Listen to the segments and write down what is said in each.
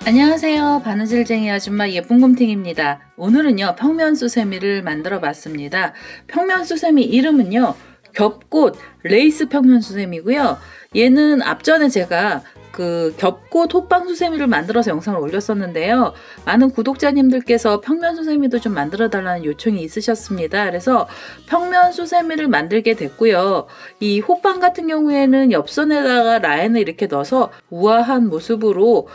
안녕하세요. 바느질쟁이 아줌마 예쁜곰탱입니다. 오늘은요 평면수세미를 만들어 봤습니다. 평면수세미 이름은요 겹꽃 레이스 평면수세미고요. 얘는 앞전에 제가 그 겹꽃 호빵수세미를 만들어서 영상을 올렸었는데요. 많은 구독자님들께서 평면수세미도 좀 만들어 달라는 요청이 있으셨습니다. 그래서 평면수세미를 만들게 됐고요. 이 호빵 같은 경우에는 옆선에다가 라인을 이렇게 넣어서 우아한 모습으로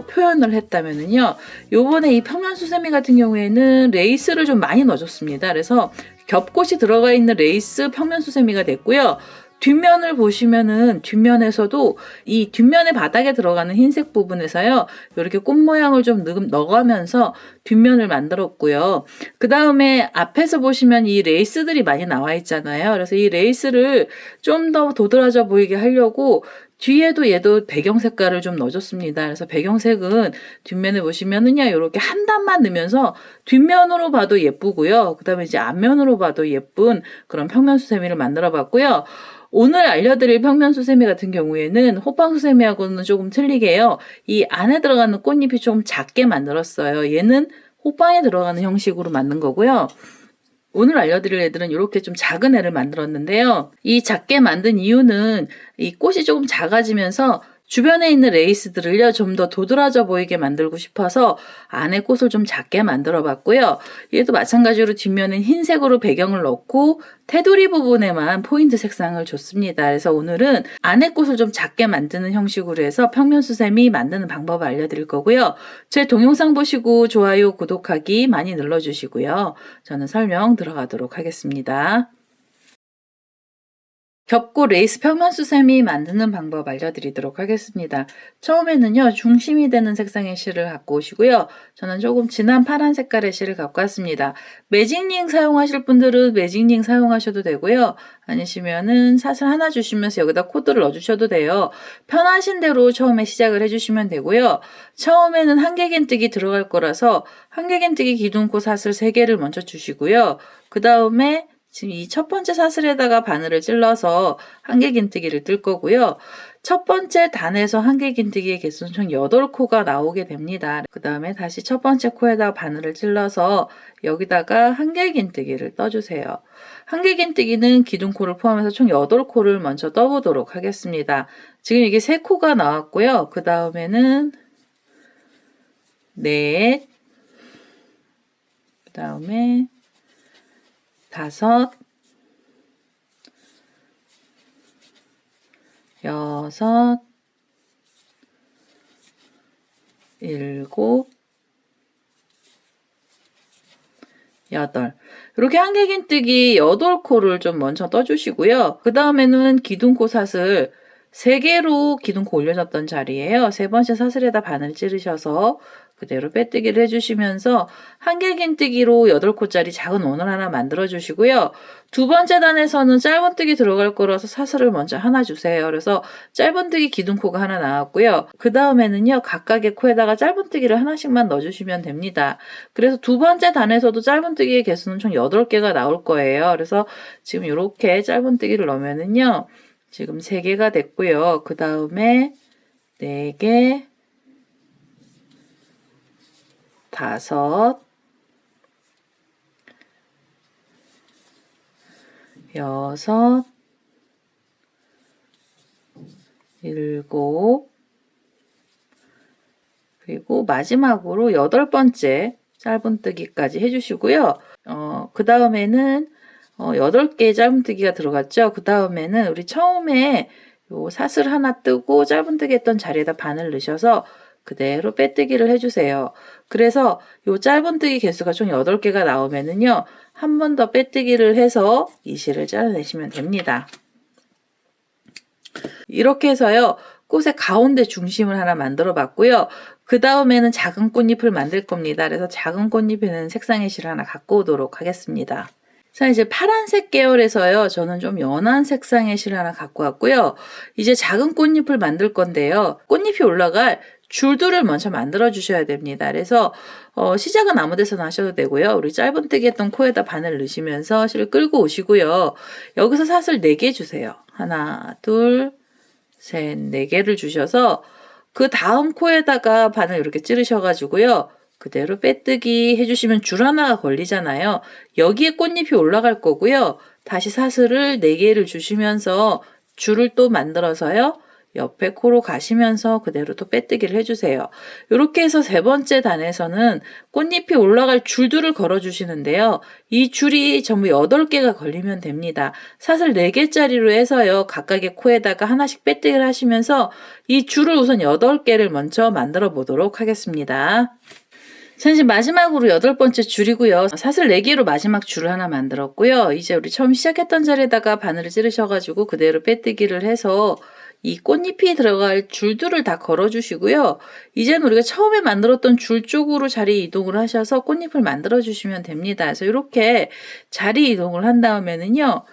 표현을 했다면은요. 요번에 이 평면수세미 같은 경우에는 레이스를 좀 많이 넣어줬습니다. 그래서 겹꽃이 들어가 있는 레이스 평면수세미가 됐고요. 뒷면을 보시면은 뒷면에서도 이 뒷면의 바닥에 들어가는 흰색 부분에서요. 이렇게 꽃 모양을 좀 넣어가면서 뒷면을 만들었고요. 그 다음에 앞에서 보시면 이 레이스들이 많이 나와 있잖아요. 그래서 이 레이스를 좀 더 도드라져 보이게 하려고 뒤에도 얘도 배경 색깔을 좀 넣어줬습니다. 그래서 배경색은 뒷면에 보시면은요, 이렇게 한 단만 넣으면서 뒷면으로 봐도 예쁘고요. 그 다음에 이제 앞면으로 봐도 예쁜 그런 평면수세미를 만들어 봤고요. 오늘 알려드릴 평면수세미 같은 경우에는 호빵수세미하고는 조금 틀리게요. 이 안에 들어가는 꽃잎이 좀 작게 만들었어요. 얘는 호빵에 들어가는 형식으로 만든 거고요. 오늘 알려드릴 애들은 이렇게 좀 작은 애를 만들었는데요. 이 작게 만든 이유는 이 꽃이 조금 작아지면서 주변에 있는 레이스들을요, 좀 더 도드라져 보이게 만들고 싶어서 안에 꽃을 좀 작게 만들어 봤고요. 얘도 마찬가지로 뒷면은 흰색으로 배경을 넣고 테두리 부분에만 포인트 색상을 줬습니다. 그래서 오늘은 안에 꽃을 좀 작게 만드는 형식으로 해서 평면수세미 만드는 방법을 알려드릴 거고요. 제 동영상 보시고 좋아요, 구독하기 많이 눌러주시고요. 저는 설명 들어가도록 하겠습니다. 겹꽃 레이스 평면수세미 만드는 방법 알려드리도록 하겠습니다. 처음에는요, 중심이 되는 색상의 실을 갖고 오시고요. 저는 조금 진한 파란 색깔의 실을 갖고 왔습니다. 매직링 사용하실 분들은 매직링 사용하셔도 되고요. 아니시면은 사슬 하나 주시면서 여기다 코드를 넣어주셔도 돼요. 편하신 대로 처음에 시작을 해주시면 되고요. 처음에는 한길긴뜨기 들어갈 거라서 한길긴뜨기 기둥코 사슬 3개를 먼저 주시고요. 그 다음에 지금 이 첫 번째 사슬에다가 바늘을 찔러서 한길긴뜨기를 뜰 거고요. 첫 번째 단에서 한길긴뜨기의 개수는 총 8코가 나오게 됩니다. 그 다음에 다시 첫 번째 코에다가 바늘을 찔러서 여기다가 한길긴뜨기를 떠주세요. 한길긴뜨기는 기둥코를 포함해서 총 8코를 먼저 떠보도록 하겠습니다. 지금 이게 3코가 나왔고요. 그 다음에는 넷, 그 다음에 5, 6, 7, 8 이렇게 한길긴뜨기 8코를 좀 먼저 떠주시고요. 그 다음에는 기둥코 사슬 3개로 기둥코 올려졌던 자리에요. 세 번째 사슬에다 바늘 찌르셔서 그대로 빼뜨기를 해주시면서 한길긴뜨기로 8코짜리 작은 원을 하나 만들어 주시고요. 두 번째 단에서는 짧은뜨기 들어갈 거라서 사슬을 먼저 하나 주세요. 그래서 짧은뜨기 기둥코가 하나 나왔고요. 그 다음에는요, 각각의 코에다가 짧은뜨기를 하나씩만 넣어주시면 됩니다. 그래서 두 번째 단에서도 짧은뜨기의 개수는 총 8개가 나올 거예요. 그래서 지금 이렇게 짧은뜨기를 넣으면은요, 지금 3개가 됐고요. 그 다음에 4개, 5, 6, 7, 그리고 마지막으로 8번째 짧은뜨기까지 해주시고요. 그 다음에는 8개의 짧은뜨기가 들어갔죠. 그 다음에는 우리 처음에 요 사슬 하나 뜨고 짧은뜨기 했던 자리에다 바늘 넣으셔서 그대로 빼뜨기를 해주세요. 그래서 요 짧은뜨기 개수가 총 8개가 나오면은요, 한 번 더 빼뜨기를 해서 이 실을 잘라내시면 됩니다. 이렇게 해서요, 꽃의 가운데 중심을 하나 만들어 봤고요. 그 다음에는 작은 꽃잎을 만들 겁니다. 그래서 작은 꽃잎에는 색상의 실을 하나 갖고 오도록 하겠습니다. 자, 이제 파란색 계열에서요, 저는 좀 연한 색상의 실을 하나 갖고 왔고요. 이제 작은 꽃잎을 만들 건데요. 꽃잎이 올라갈 줄들을 먼저 만들어 주셔야 됩니다. 그래서 시작은 아무 데서나 하셔도 되고요. 우리 짧은뜨기 했던 코에다 바늘 넣으시면서 실을 끌고 오시고요. 여기서 사슬 4개 주세요. 하나, 둘, 셋, 4개를 주셔서 그 다음 코에다가 바늘 이렇게 찌르셔가지고요. 그대로 빼뜨기 해주시면 줄 하나가 걸리잖아요. 여기에 꽃잎이 올라갈 거고요. 다시 사슬을 4개를 주시면서 줄을 또 만들어서요. 옆에 코로 가시면서 그대로 또 빼뜨기를 해주세요. 이렇게 해서 3번째 단에서는 꽃잎이 올라갈 줄들을 걸어주시는데요. 이 줄이 전부 8개가 걸리면 됩니다. 사슬 4개짜리로 해서요. 각각의 코에다가 하나씩 빼뜨기를 하시면서 이 줄을 우선 8개를 먼저 만들어 보도록 하겠습니다. 자, 이제 마지막으로 8번째 줄이고요. 사슬 4개로 마지막 줄을 하나 만들었고요. 이제 우리 처음 시작했던 자리에다가 바늘을 찌르셔가지고 그대로 빼뜨기를 해서 이 꽃잎이 들어갈 줄들을 다 걸어주시고요. 이제는 우리가 처음에 만들었던 줄 쪽으로 자리 이동을 하셔서 꽃잎을 만들어 주시면 됩니다. 그래서 이렇게 자리 이동을 한 다음에는요.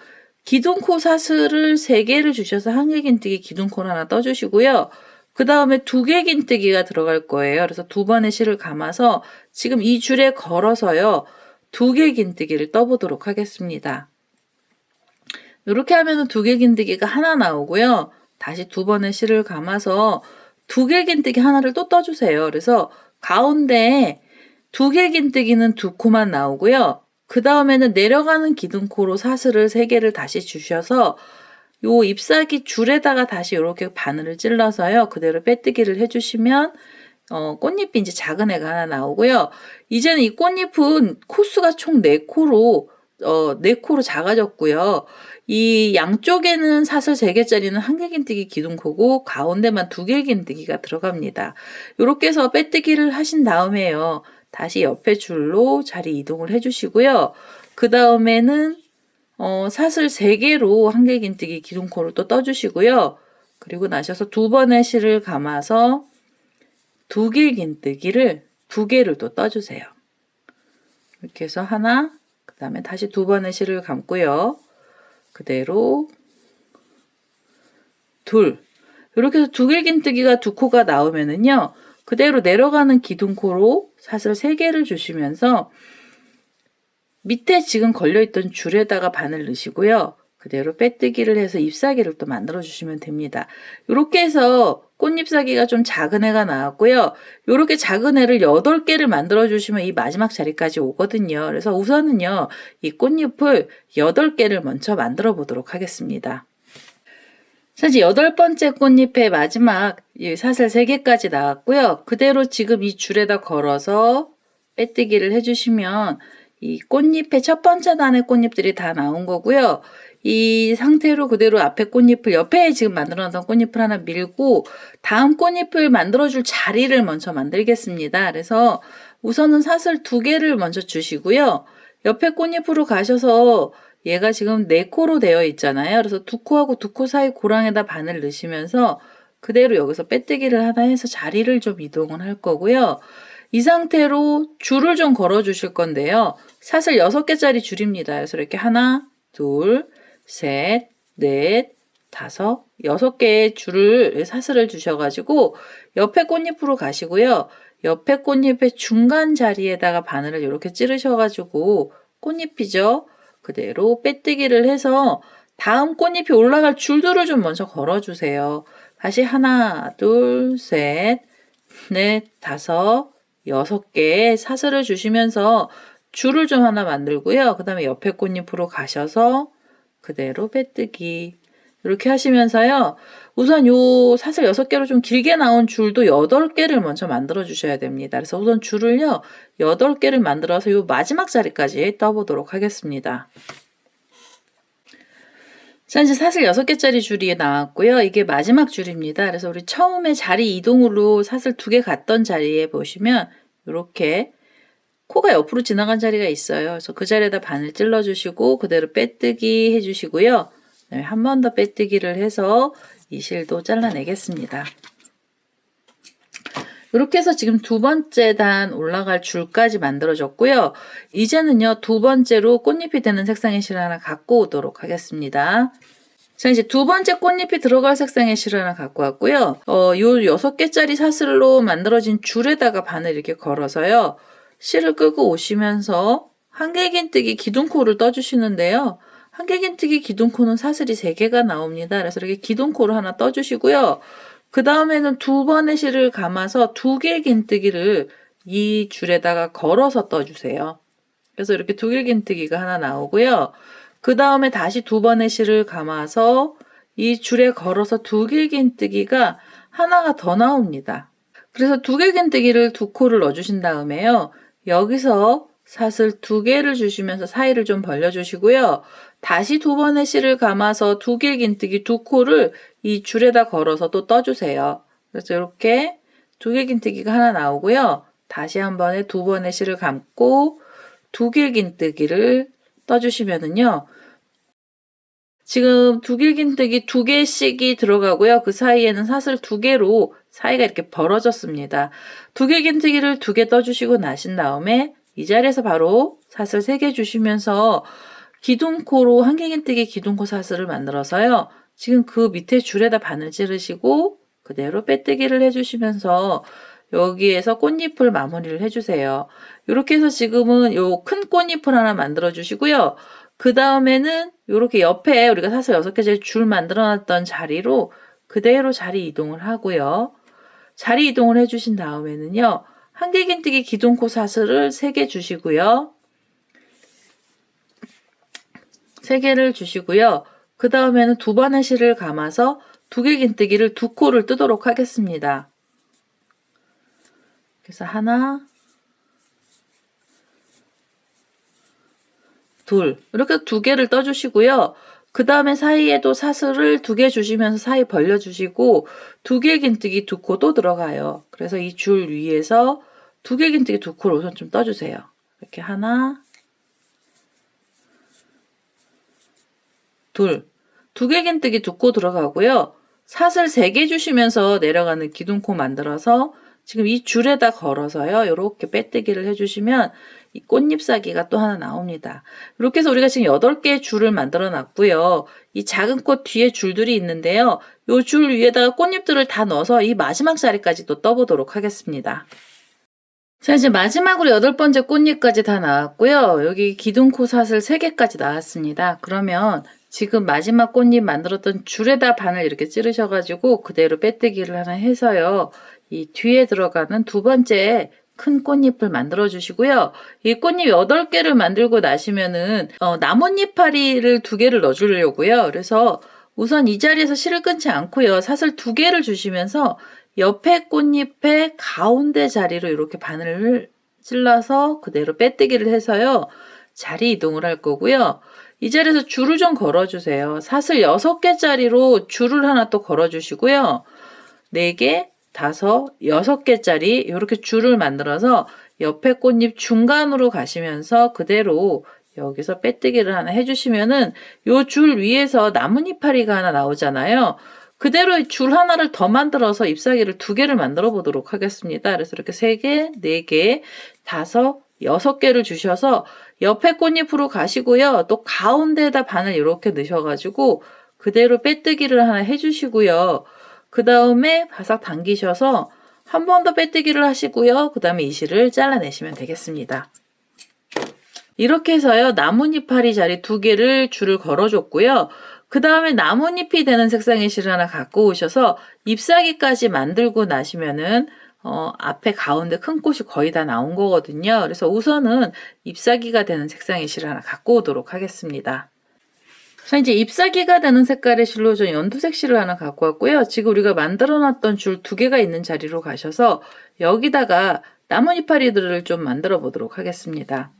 기둥코 사슬을 3개를 주셔서 한길긴뜨기 기둥코를 하나 떠주시고요. 그 다음에 2개 긴뜨기가 들어갈 거예요. 그래서 2번의 실을 감아서 지금 이 줄에 걸어서요. 2개 긴뜨기를 떠보도록 하겠습니다. 이렇게 하면 2개 긴뜨기가 하나 나오고요. 다시 2번의 실을 감아서 2개 긴뜨기 하나를 또 떠주세요. 그래서 가운데에 2개 긴뜨기는 2코만 나오고요. 그 다음에는 내려가는 기둥코로 사슬을 3개를 다시 주셔서 요 잎사귀 줄에다가 다시 이렇게 바늘을 찔러서요. 그대로 빼뜨기를 해주시면 꽃잎이 이제 작은 애가 하나 나오고요. 이제는 이 꽃잎은 코수가 총 4코로 4코로 작아졌고요. 이 양쪽에는 사슬 3개짜리는 한길긴뜨기 기둥코고 가운데만 2길긴뜨기가 들어갑니다. 이렇게 해서 빼뜨기를 하신 다음에요. 다시 옆에 줄로 자리 이동을 해주시고요. 그 다음에는 사슬 3개로 한길긴뜨기 기둥코를 또 떠주시고요. 그리고 나셔서 2번의 실을 감아서 2길긴뜨기를 2개를 또 떠주세요. 이렇게 해서 하나, 그 다음에 다시 2번의 실을 감고요. 그대로 둘. 이렇게 해서 2길긴뜨기가 2코가 나오면은요. 그대로 내려가는 기둥코로 사슬 3개를 주시면서 밑에 지금 걸려있던 줄에다가 바늘 넣으시고요. 그대로 빼뜨기를 해서 잎사귀를 또 만들어 주시면 됩니다. 이렇게 해서 꽃잎사귀가 좀 작은 애가 나왔고요. 이렇게 작은 애를 8개를 만들어 주시면 이 마지막 자리까지 오거든요. 그래서 우선은요. 이 꽃잎을 8개를 먼저 만들어 보도록 하겠습니다. 자, 이제 8번째 꽃잎의 마지막 사슬 3개까지 나왔고요. 그대로 지금 이 줄에다 걸어서 빼뜨기를 해주시면 이 꽃잎의 첫 번째 단의 꽃잎들이 다 나온 거고요. 이 상태로 그대로 앞에 꽃잎을 옆에 지금 만들어놨던 꽃잎을 하나 밀고 다음 꽃잎을 만들어줄 자리를 먼저 만들겠습니다. 그래서 우선은 사슬 2개를 먼저 주시고요. 옆에 꽃잎으로 가셔서 얘가 지금 4코로 되어 있잖아요. 그래서 2코하고 2코 사이 고랑에다 바늘 넣으시면서 그대로 여기서 빼뜨기를 하나 해서 자리를 좀 이동을 할 거고요. 이 상태로 줄을 좀 걸어 주실 건데요. 사슬 6개짜리 줄입니다. 그래서 이렇게 하나, 둘, 셋, 넷, 다섯, 6개의 줄을 사슬을 주셔가지고 옆에 꽃잎으로 가시고요. 옆에 꽃잎의 중간 자리에다가 바늘을 이렇게 찌르셔가지고 꽃잎이죠. 그대로 빼뜨기를 해서 다음 꽃잎이 올라갈 줄들을 좀 먼저 걸어주세요. 다시 하나, 둘, 셋, 넷, 다섯, 6개 사슬을 주시면서 줄을 좀 하나 만들고요. 그 다음에 옆에 꽃잎으로 가셔서 그대로 빼뜨기 이렇게 하시면서요. 우선 요 사슬 6개로 좀 길게 나온 줄도 8개를 먼저 만들어 주셔야 됩니다. 그래서 우선 줄을요. 8개를 만들어서 요 마지막 자리까지 떠보도록 하겠습니다. 자, 이제 사슬 6개짜리 줄이 나왔고요. 이게 마지막 줄입니다. 그래서 우리 처음에 자리 이동으로 사슬 2개 갔던 자리에 보시면 이렇게 코가 옆으로 지나간 자리가 있어요. 그래서 그 자리에다 바늘 찔러주시고 그대로 빼뜨기 해주시고요. 한 번 더 빼뜨기를 해서 이 실도 잘라내겠습니다. 이렇게 해서 지금 2번째 단 올라갈 줄까지 만들어졌고요. 이제는요 2번째로 꽃잎이 되는 색상의 실을 하나 갖고 오도록 하겠습니다. 자, 이제 두 번째 꽃잎이 들어갈 색상의 실을 하나 갖고 왔고요. 요 6개짜리 사슬로 만들어진 줄에다가 바늘 이렇게 걸어서요. 실을 끄고 오시면서 한길긴뜨기 기둥코를 떠주시는데요. 한길긴뜨기 기둥코는 사슬이 3개가 나옵니다. 그래서 이렇게 기둥코를 하나 떠주시고요. 그 다음에는 두 번의 실을 감아서 2길긴뜨기를 이 줄에다가 걸어서 떠주세요. 그래서 이렇게 2길긴뜨기가 하나 나오고요. 그 다음에 다시 두 번의 실을 감아서 이 줄에 걸어서 2길긴뜨기가 하나가 더 나옵니다. 그래서 2길긴뜨기를 2코를 넣어주신 다음에요. 여기서 사슬 2개를 주시면서 사이를 좀 벌려주시고요. 다시 두 번의 실을 감아서 2길긴뜨기 2코를 이 줄에다 걸어서 또 떠주세요. 그래서 이렇게 2길긴뜨기가 하나 나오고요. 다시 한 번에 두 번의 실을 감고 2길긴뜨기를 떠주시면은요. 지금 2길긴뜨기 2개씩이 들어가고요. 그 사이에는 사슬 2개로 사이가 이렇게 벌어졌습니다. 2길긴뜨기를 2개 떠주시고 나신 다음에 이 자리에서 바로 사슬 3개 주시면서 기둥코로 한길긴뜨기 기둥코 사슬을 만들어서요. 지금 그 밑에 줄에다 바늘 찌르시고 그대로 빼뜨기를 해주시면서 여기에서 꽃잎을 마무리를 해주세요. 이렇게 해서 지금은 요 큰 꽃잎을 하나 만들어 주시고요. 그 다음에는 이렇게 옆에 우리가 사슬 6개짜리 줄 만들어 놨던 자리로 그대로 자리 이동을 하고요. 자리 이동을 해주신 다음에는요. 한길긴뜨기 기둥코 사슬을 3개 주시고요. 3개를 주시고요. 그 다음에는 두 번의 실을 감아서 2길긴뜨기를 2코를 뜨도록 하겠습니다. 그래서 하나, 둘 이렇게 2개를 떠주시고요. 그 다음에 사이에도 사슬을 2개 주시면서 사이 벌려주시고 2길긴뜨기 2코 또 들어가요. 그래서 이 줄 위에서 2길긴뜨기 2코를 우선 좀 떠주세요. 이렇게 하나, 둘, 2길긴뜨기 2코 들어가고요. 사슬 3개 주시면서 내려가는 기둥코 만들어서 지금 이 줄에다 걸어서요. 이렇게 빼뜨기를 해주시면 이 꽃잎사기가 또 하나 나옵니다. 이렇게 해서 우리가 지금 8개의 줄을 만들어 놨고요. 이 작은 꽃 뒤에 줄들이 있는데요. 이 줄 위에다가 꽃잎들을 다 넣어서 이 마지막 자리까지 또 떠보도록 하겠습니다. 자, 이제 마지막으로 8번째 꽃잎까지 다 나왔고요. 여기 기둥코 사슬 3개까지 나왔습니다. 그러면 지금 마지막 꽃잎 만들었던 줄에다 바늘 이렇게 찌르셔가지고 그대로 빼뜨기를 하나 해서요. 이 뒤에 들어가는 두 번째 큰 꽃잎을 만들어 주시고요. 이 꽃잎 8개를 만들고 나시면은 나뭇잎파리를 2개를 넣어 주려고요. 그래서 우선 이 자리에서 실을 끊지 않고요. 사슬 2개를 주시면서 옆에 꽃잎의 가운데 자리로 이렇게 바늘을 찔러서 그대로 빼뜨기를 해서요. 자리 이동을 할 거고요. 이 자리에서 줄을 좀 걸어주세요. 사슬 6개짜리로 줄을 하나 또 걸어주시고요. 4개, 5, 6개짜리 이렇게 줄을 만들어서 옆에 꽃잎 중간으로 가시면서 그대로 여기서 빼뜨기를 하나 해주시면은 요 줄 위에서 나뭇잎파리가 하나 나오잖아요. 그대로 줄 하나를 더 만들어서 잎사귀를 2개를 만들어 보도록 하겠습니다. 그래서 이렇게 3개, 4개, 5, 6개를 주셔서 옆에 꽃잎으로 가시고요. 또 가운데에다 바늘 이렇게 넣으셔가지고 그대로 빼뜨기를 하나 해주시고요. 그 다음에 바싹 당기셔서 한 번 더 빼뜨기를 하시고요. 그 다음에 이 실을 잘라내시면 되겠습니다. 이렇게 해서요. 나뭇잎파리 자리 2개를 줄을 걸어줬고요. 그 다음에 나뭇잎이 되는 색상의 실을 하나 갖고 오셔서 잎사귀까지 만들고 나시면은 앞에 가운데 큰 꽃이 거의 다 나온 거거든요. 그래서 우선은 잎사귀가 되는 색상의 실을 하나 갖고 오도록 하겠습니다. 자, 이제 잎사귀가 되는 색깔의 실로 전 연두색 실을 하나 갖고 왔고요. 지금 우리가 만들어 놨던 줄 2개가 있는 자리로 가셔서 여기다가 나뭇잎파리들을 좀 만들어 보도록 하겠습니다.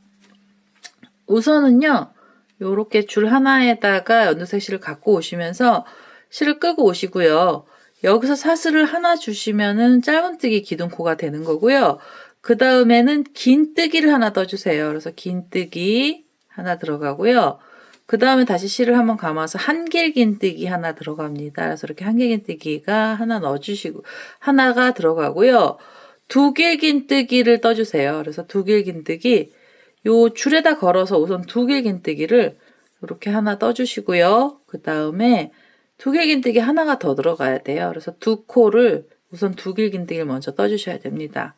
우선은요. 요렇게 줄 하나에다가 연두색 실을 갖고 오시면서 실을 끄고 오시고요. 여기서 사슬을 하나 주시면은 짧은뜨기 기둥코가 되는 거고요. 그 다음에는 긴뜨기를 하나 떠주세요. 그래서 긴뜨기 하나 들어가고요. 그 다음에 다시 실을 한번 감아서 한길긴뜨기 하나 들어갑니다. 그래서 이렇게 한길긴뜨기가 하나 넣어주시고 하나가 들어가고요. 2길긴뜨기를 떠주세요. 그래서 2길긴뜨기 요 줄에다 걸어서 우선 2길긴뜨기를 이렇게 하나 떠주시고요. 그 다음에 두길긴뜨기 하나가 더 들어가야 돼요. 그래서 두 코를 우선 두길긴뜨기를 먼저 떠주셔야 됩니다.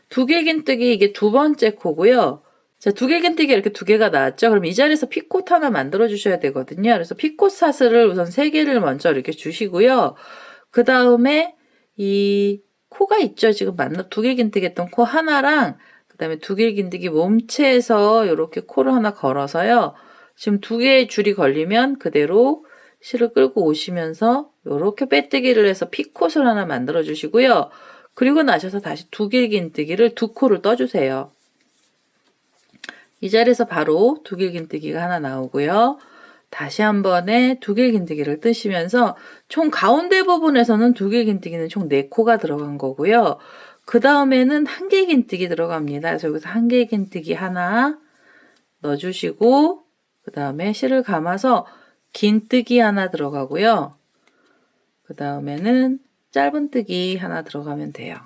두길긴뜨기 이게 두 번째 코고요. 자, 두길긴뜨기 이렇게 두 개가 나왔죠? 그럼 이 자리에서 피콧 하나 만들어 주셔야 되거든요. 그래서 피콧 사슬을 우선 세 개를 먼저 이렇게 주시고요. 그 다음에 이 코가 있죠? 지금 두길긴뜨기 했던 코 하나랑 그 다음에 두길긴뜨기 몸체에서 이렇게 코를 하나 걸어서요. 지금 두 개의 줄이 걸리면 그대로 실을 끌고 오시면서 이렇게 빼뜨기를 해서 피콧을 하나 만들어 주시고요. 그리고 나셔서 다시 두길긴뜨기를 두 코를 떠주세요. 이 자리에서 바로 두길긴뜨기가 하나 나오고요. 다시 한 번에 두길긴뜨기를 뜨시면서 총 가운데 부분에서는 두길긴뜨기는 총 4코가 들어간 거고요. 그 다음에는 한길긴뜨기 들어갑니다. 그래서 여기서 한길긴뜨기 하나 넣어주시고 그 다음에 실을 감아서 긴뜨기 하나 들어가고요. 그 다음에는 짧은뜨기 하나 들어가면 돼요.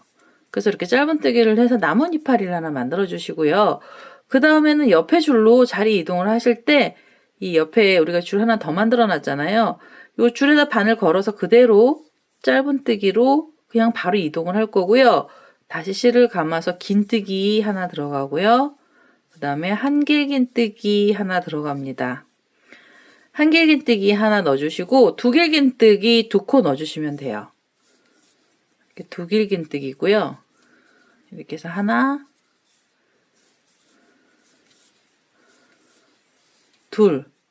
그래서 이렇게 짧은뜨기를 해서 나뭇이파리를 하나 만들어 주시고요. 그 다음에는 옆에 줄로 자리 이동을 하실 때 이 옆에 우리가 줄 하나 더 만들어 놨잖아요. 이 줄에다 바늘 걸어서 그대로 짧은뜨기로 그냥 바로 이동을 할 거고요. 다시 실을 감아서 긴뜨기 하나 들어가고요. 그 다음에 한길긴뜨기 하나 들어갑니다. 한길긴뜨기 하나 넣어주시고 두길긴뜨기 두 코 넣어주시면 돼요. 이렇게 두길긴뜨기고요. 이렇게 해서 하나,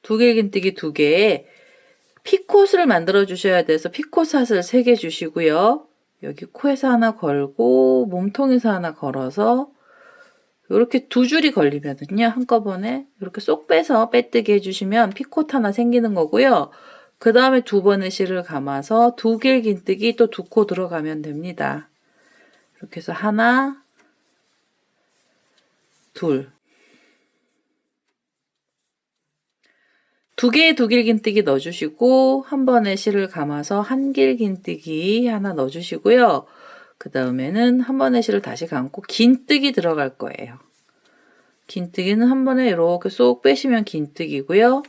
두길긴뜨기 두 개에 피콧을 만들어 주셔야 돼서 피콧 사슬 3개 주시고요. 여기 코에서 하나 걸고 몸통에서 하나 걸어서 이렇게 두 줄이 걸리면은요 한꺼번에 이렇게 쏙 빼서 빼뜨기 해주시면 피콧 하나 생기는 거고요. 그 다음에 두 번의 실을 감아서 두길긴뜨기 또 두 코 들어가면 됩니다. 이렇게 해서 하나, 둘, 두 개의 두길긴뜨기 넣어주시고 한 번의 실을 감아서 한길긴뜨기 하나 넣어주시고요. 그 다음에는 한 번의 실을 다시 감고 긴뜨기 들어갈 거예요. 긴뜨기는 한 번에 이렇게 쏙 빼시면 긴뜨기고요.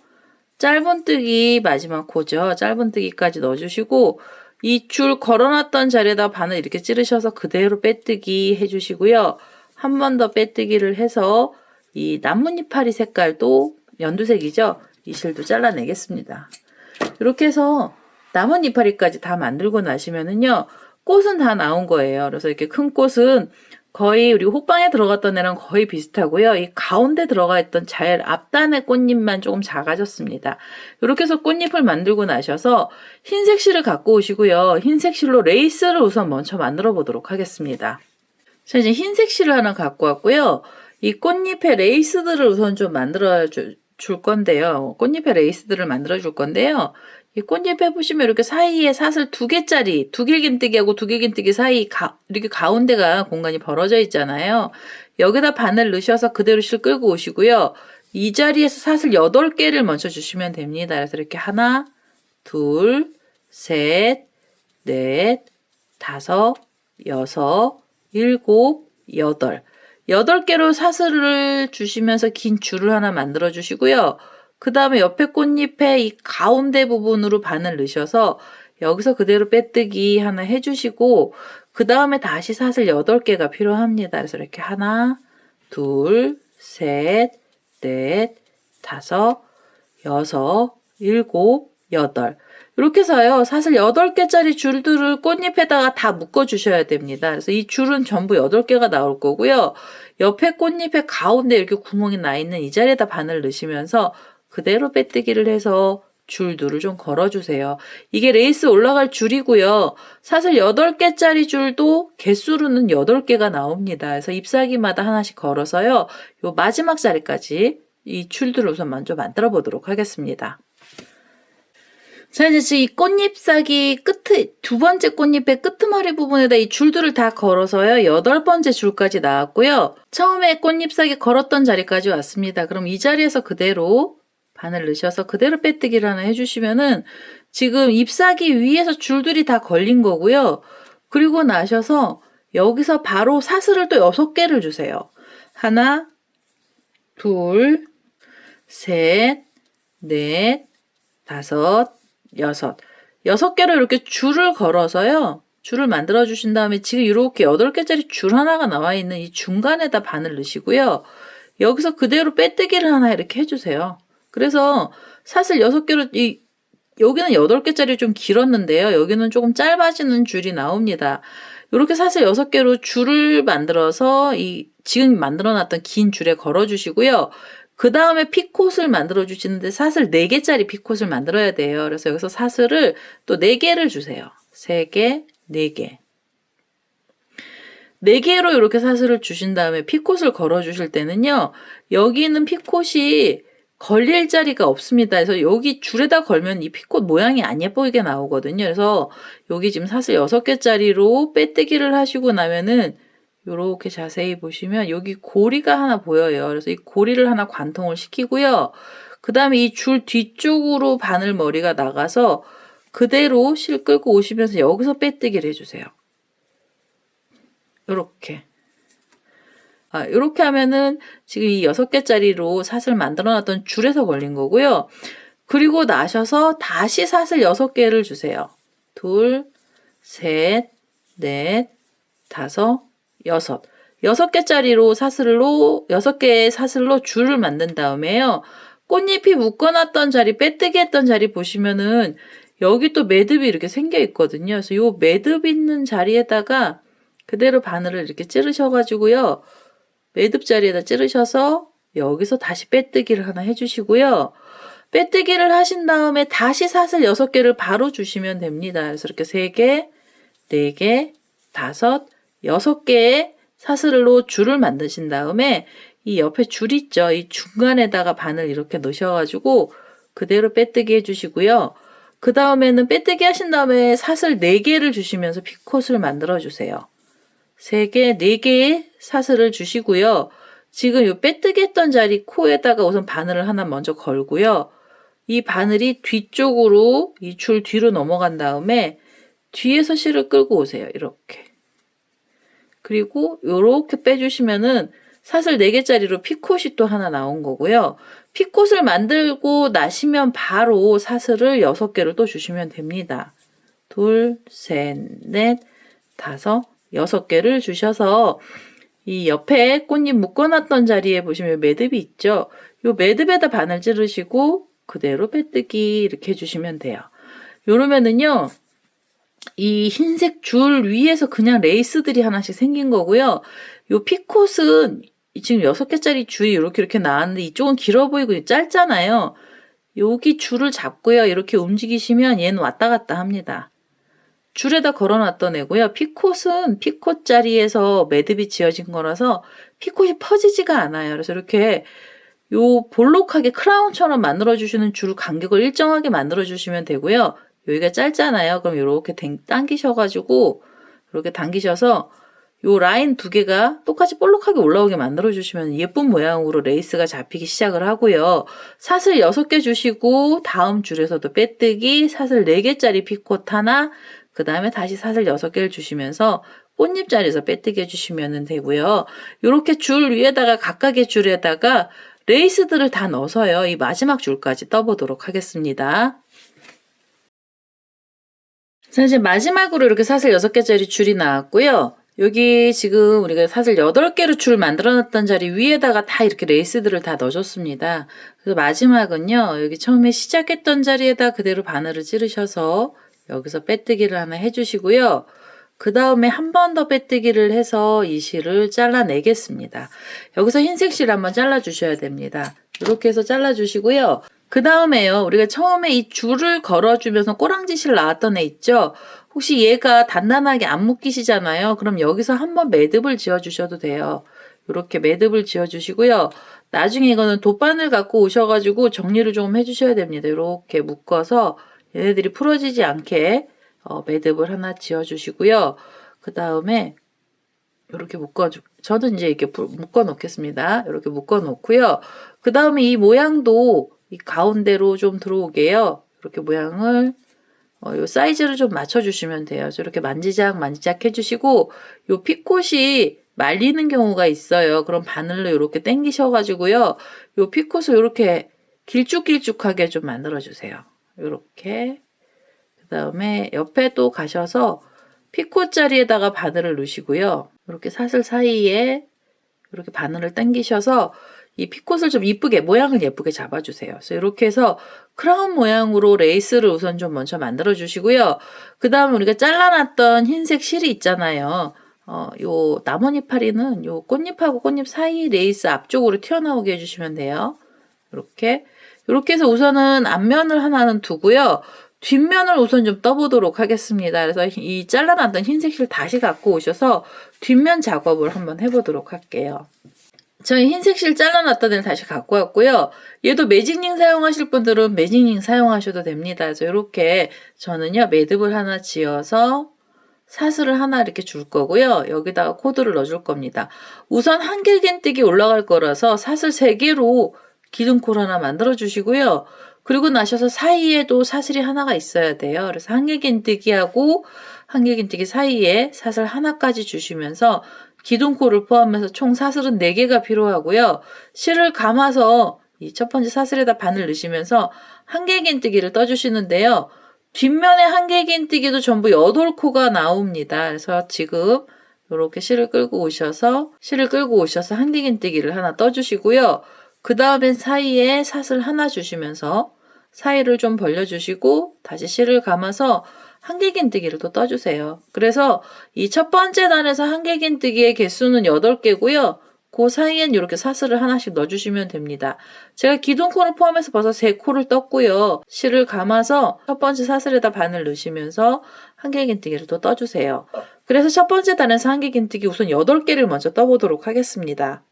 짧은뜨기 마지막 코죠. 짧은뜨기까지 넣어주시고 이 줄 걸어놨던 자리에다 바늘 이렇게 찌르셔서 그대로 빼뜨기 해주시고요. 한 번 더 빼뜨기를 해서 이 나뭇이파리 색깔도 연두색이죠. 이 실도 잘라내겠습니다. 이렇게 해서 나뭇이파리까지 다 만들고 나시면은요. 꽃은 다 나온 거예요. 그래서 이렇게 큰 꽃은 거의 우리 호빵에 들어갔던 애랑 거의 비슷하고요. 이 가운데 들어가 있던 제일 앞단의 꽃잎만 조금 작아졌습니다. 이렇게 해서 꽃잎을 만들고 나셔서 흰색 실을 갖고 오시고요. 흰색 실로 레이스를 우선 먼저 만들어 보도록 하겠습니다. 자, 이제 흰색 실을 하나 갖고 왔고요. 이 꽃잎의 레이스들을 우선 좀 만들어 줄 건데요. 꽃잎의 레이스들을 만들어 줄 건데요. 이 꽃잎에 보시면 이렇게 사이에 사슬 2개짜리 두길긴뜨기하고 두길긴뜨기 사이 이렇게 가운데가 공간이 벌어져 있잖아요. 여기다 바늘 넣으셔서 그대로 실 끌고 오시고요. 이 자리에서 사슬 8개를 먼저 주시면 됩니다. 그래서 이렇게 하나, 둘, 셋, 넷, 다섯, 여섯, 일곱, 여덟. 8개로 사슬을 주시면서 긴 줄을 하나 만들어 주시고요. 그 다음에 옆에 꽃잎에 이 가운데 부분으로 바늘 넣으셔서 여기서 그대로 빼뜨기 하나 해주시고 그 다음에 다시 사슬 8개가 필요합니다. 그래서 이렇게 하나, 둘, 셋, 넷, 다섯, 여섯, 일곱, 여덟. 이렇게 해서요. 사슬 8개짜리 줄들을 꽃잎에다가 다 묶어 주셔야 됩니다. 그래서 이 줄은 전부 8개가 나올 거고요. 옆에 꽃잎의 가운데 이렇게 구멍이 나 있는 이 자리에다 바늘 넣으시면서 그대로 빼뜨기를 해서 줄들을 좀 걸어주세요. 이게 레이스 올라갈 줄이고요. 사슬 8개짜리 줄도 개수로는 8개가 나옵니다. 그래서 잎사귀마다 하나씩 걸어서요. 요 마지막 자리까지 이 줄들을 우선 먼저 만들어 보도록 하겠습니다. 자, 이제 이 꽃잎사귀 끝에, 두 번째 꽃잎의 끄트머리 부분에다 이 줄들을 다 걸어서요. 8번째 줄까지 나왔고요. 처음에 꽃잎사귀 걸었던 자리까지 왔습니다. 그럼 이 자리에서 그대로 바늘 넣으셔서 그대로 빼뜨기를 하나 해주시면은 지금 잎사귀 위에서 줄들이 다 걸린 거고요. 그리고 나셔서 여기서 바로 사슬을 또 6개를 주세요. 하나, 둘, 셋, 넷, 다섯, 여섯. 6개로 이렇게 줄을 걸어서요. 줄을 만들어 주신 다음에 지금 이렇게 8개짜리 줄 하나가 나와 있는 이 중간에다 바늘 넣으시고요. 여기서 그대로 빼뜨기를 하나 이렇게 해주세요. 그래서 사슬 6개로 여기는 8개짜리 좀 길었는데요. 여기는 조금 짧아지는 줄이 나옵니다. 이렇게 사슬 6개로 줄을 만들어서 지금 만들어 놨던 긴 줄에 걸어 주시고요. 그 다음에 피콧을 만들어 주시는데 사슬 4개짜리 피콧을 만들어야 돼요. 그래서 여기서 사슬을 또 4개를 주세요. 3개, 4개. 4개로 이렇게 사슬을 주신 다음에 피콧을 걸어 주실 때는요. 여기는 피콧이 걸릴 자리가 없습니다. 그래서 여기 줄에다 걸면 이 피콧 모양이 안 예쁘게 나오거든요. 그래서 여기 지금 사슬 6개짜리로 빼뜨기를 하시고 나면은 이렇게 자세히 보시면 여기 고리가 하나 보여요. 그래서 이 고리를 하나 관통을 시키고요. 그 다음에 이 줄 뒤쪽으로 바늘 머리가 나가서 그대로 실 끌고 오시면서 여기서 빼뜨기를 해주세요. 요렇게. 이렇게 하면은 지금 이 6개짜리로 사슬 만들어 놨던 줄에서 걸린 거고요. 그리고 나셔서 다시 사슬 6개를 주세요. 2, 3, 4, 5, 6. 6개짜리로 6개의 사슬로 줄을 만든 다음에요. 꽃잎이 묶어놨던 자리, 빼뜨기 했던 자리 보시면은 여기 또 매듭이 이렇게 생겨 있거든요. 그래서 요 매듭 있는 자리에다가 그대로 바늘을 이렇게 찌르셔가지고요. 매듭 자리에다 찌르셔서 여기서 다시 빼뜨기를 하나 해주시고요. 빼뜨기를 하신 다음에 다시 사슬 6개를 바로 주시면 됩니다. 그래서 이렇게 3개, 4개, 5, 6개의 사슬로 줄을 만드신 다음에 이 옆에 줄 있죠. 이 중간에다가 바늘 이렇게 넣으셔가지고 그대로 빼뜨기 해주시고요. 그 다음에는 빼뜨기 하신 다음에 사슬 4개를 주시면서 피콧을 만들어 주세요. 3개, 4개의 사슬을 주시고요. 지금 이 빼뜨기 했던 자리 코에다가 우선 바늘을 하나 먼저 걸고요. 이 바늘이 뒤쪽으로 이 줄 뒤로 넘어간 다음에 뒤에서 실을 끌고 오세요. 이렇게. 그리고 이렇게 빼주시면은 사슬 4개짜리로 피콧이 또 하나 나온 거고요. 피콧을 만들고 나시면 바로 사슬을 6개를 또 주시면 됩니다. 2, 3, 4, 5, 6개를 주셔서 이 옆에 꽃잎 묶어놨던 자리에 보시면 매듭이 있죠. 이 매듭에다 바늘 찌르시고 그대로 빼뜨기 이렇게 해주시면 돼요. 요러면은요. 이 흰색 줄 위에서 그냥 레이스들이 하나씩 생긴 거고요. 요 피콧은 지금 6개짜리 줄이 이렇게 나왔는데 이쪽은 길어 보이고 짧잖아요. 여기 줄을 잡고요. 이렇게 움직이시면 얘는 왔다 갔다 합니다. 줄에다 걸어놨던 애고요. 피콧은 피콧 자리에서 매듭이 지어진 거라서 피콧이 퍼지지가 않아요. 그래서 이렇게 요 볼록하게 크라운처럼 만들어주시는 줄 간격을 일정하게 만들어주시면 되고요. 여기가 짧잖아요. 그럼 이렇게 당기셔가지고 이렇게 당기셔서 요 라인 2개가 똑같이 볼록하게 올라오게 만들어주시면 예쁜 모양으로 레이스가 잡히기 시작을 하고요. 사슬 6개 주시고 다음 줄에서도 빼뜨기, 사슬 4개짜리 피콧 하나, 그 다음에 다시 사슬 6개를 주시면서 꽃잎 자리에서 빼뜨기 해주시면 되고요. 이렇게 줄 위에다가 각각의 줄에다가 레이스들을 다 넣어서요. 이 마지막 줄까지 떠보도록 하겠습니다. 자, 이제 마지막으로 이렇게 사슬 6개짜리 줄이 나왔고요. 여기 지금 우리가 사슬 8개로 줄 만들어 놨던 자리 위에다가 다 이렇게 레이스들을 다 넣어줬습니다. 그래서 마지막은요. 여기 처음에 시작했던 자리에다 그대로 바늘을 찌르셔서 여기서 빼뜨기를 하나 해주시고요. 그 다음에 한 번 더 빼뜨기를 해서 이 실을 잘라내겠습니다. 여기서 흰색 실 한번 잘라주셔야 됩니다. 이렇게 해서 잘라주시고요. 그 다음에요. 우리가 처음에 이 줄을 걸어주면서 꼬랑지 실 나왔던 애 있죠? 혹시 얘가 단단하게 안 묶이시잖아요. 그럼 여기서 한번 매듭을 지어주셔도 돼요. 이렇게 매듭을 지어주시고요. 나중에 이거는 돗바늘 갖고 오셔가지고 정리를 좀 해주셔야 됩니다. 이렇게 묶어서 얘네들이 풀어지지 않게 매듭을 하나 지어주시고요. 그 다음에 이렇게 저는 이제 이렇게 묶어 놓겠습니다. 이렇게 묶어 놓고요. 그 다음에 이 모양도 이 가운데로 좀 들어오게요. 이렇게 모양을 요 사이즈를 좀 맞춰주시면 돼요. 그래서 이렇게 만지작 해주시고 요 피콧이 말리는 경우가 있어요. 그럼 바늘로 이렇게 당기셔가지고요. 요 피콧을 이렇게 길쭉길쭉하게 좀 만들어주세요. 이렇게. 그 그 다음에 옆에 또 가셔서 피코 자리에다가 바늘을 넣으시고요. 이렇게 사슬 사이에 이렇게 바늘을 당기셔서 이 피콧을 좀 이쁘게 모양을 예쁘게 잡아주세요. 그래서 이렇게 해서 크라운 모양으로 레이스를 우선 좀 먼저 만들어 주시고요. 그 다음에 우리가 잘라놨던 흰색 실이 있잖아요. 요 나뭇잎파리는 요 꽃잎하고 꽃잎 사이 레이스 앞쪽으로 튀어나오게 해주시면 돼요. 이렇게 해서 우선은 앞면을 하나는 두고요. 뒷면을 우선 좀 떠보도록 하겠습니다. 그래서 이 잘라놨던 흰색 실 다시 갖고 오셔서 뒷면 작업을 한번 해보도록 할게요. 저희 흰색 실 잘라놨던 애를 다시 갖고 왔고요. 얘도 매직링 사용하실 분들은 매직링 사용하셔도 됩니다. 그래서 이렇게 저는요 매듭을 하나 지어서 사슬을 하나 이렇게 줄 거고요. 여기다가 코드를 넣어줄 겁니다. 우선 한길긴뜨기 올라갈 거라서 사슬 3개로 기둥코를 하나 만들어 주시고요. 그리고 나셔서 사이에도 사슬이 하나가 있어야 돼요. 그래서 한길긴뜨기하고 한길긴뜨기 사이에 사슬 하나까지 주시면서 기둥코를 포함해서 총 사슬은 4개가 필요하고요. 실을 감아서 이 첫 번째 사슬에다 바늘 넣으시면서 한길긴뜨기를 떠주시는데요. 뒷면에 한길긴뜨기도 전부 8코가 나옵니다. 그래서 지금 이렇게 실을 끌고 오셔서 한길긴뜨기를 하나 떠주시고요. 그 다음엔 사이에 사슬 하나 주시면서 사이를 좀 벌려주시고 다시 실을 감아서 한길긴뜨기를 또 떠주세요. 그래서 이 첫 번째 단에서 한길긴뜨기의 개수는 8개고요. 그 사이엔 이렇게 사슬을 하나씩 넣어주시면 됩니다. 제가 기둥코를 포함해서 벌써 3코를 떴고요. 실을 감아서 첫 번째 사슬에다 바늘 넣으시면서 한길긴뜨기를 또 떠주세요. 그래서 첫 번째 단에서 한길긴뜨기 우선 8개를 먼저 떠보도록 하겠습니다.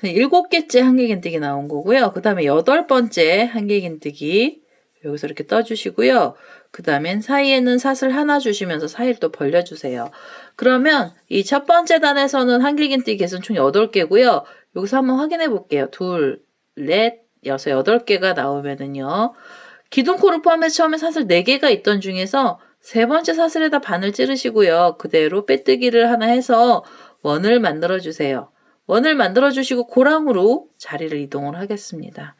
7개째 한길긴뜨기 나온 거고요. 그 다음에 8번째 한길긴뜨기 여기서 이렇게 떠주시고요. 그 다음엔 사이에는 사슬 하나 주시면서 사이를 또 벌려주세요. 그러면 이 첫 번째 단에서는 한길긴뜨기 개수는 총 8개고요. 여기서 한번 확인해 볼게요. 2, 4, 6, 8개가 나오면은요. 기둥코를 포함해서 처음에 사슬 4개가 있던 중에서 세 번째 사슬에다 바늘 찌르시고요. 그대로 빼뜨기를 하나 해서 원을 만들어 주세요. 원을 만들어 주시고 고랑으로 자리를 이동을 하겠습니다.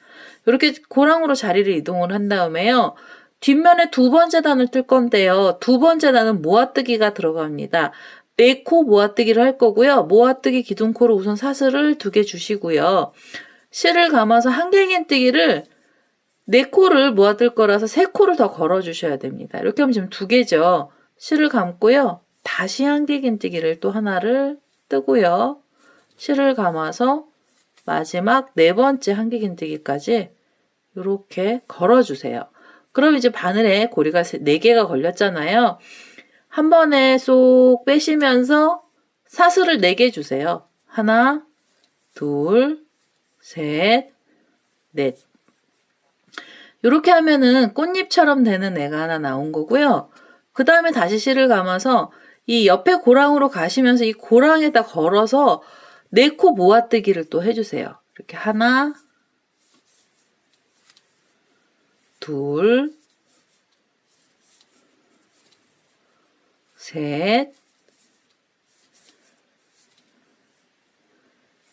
이렇게 고랑으로 자리를 이동을 한 다음에요. 뒷면에 두 번째 단을 뜰 건데요. 두 번째 단은 모아뜨기가 들어갑니다. 4코 모아뜨기를 할 거고요. 모아뜨기 기둥코로 우선 사슬을 2개 주시고요. 실을 감아서 한길긴뜨기를 4코를 모아뜰 거라서 3코를 더 걸어 주셔야 됩니다. 이렇게 하면 지금 2개죠. 실을 감고요. 다시 한길긴뜨기를 또 하나를 뜨고요. 실을 감아서 마지막 4번째 한길긴뜨기까지 이렇게 걸어주세요. 그럼 이제 바늘에 고리가 4개가 걸렸잖아요. 한 번에 쏙 빼시면서 사슬을 4개 주세요. 하나, 둘, 셋, 넷. 이렇게 하면은 꽃잎처럼 되는 애가 하나 나온 거고요. 그 다음에 다시 실을 감아서 이 옆에 고랑으로 가시면서 이 고랑에다 걸어서 4코 모아뜨기를 또 해주세요. 이렇게 하나, 둘, 셋,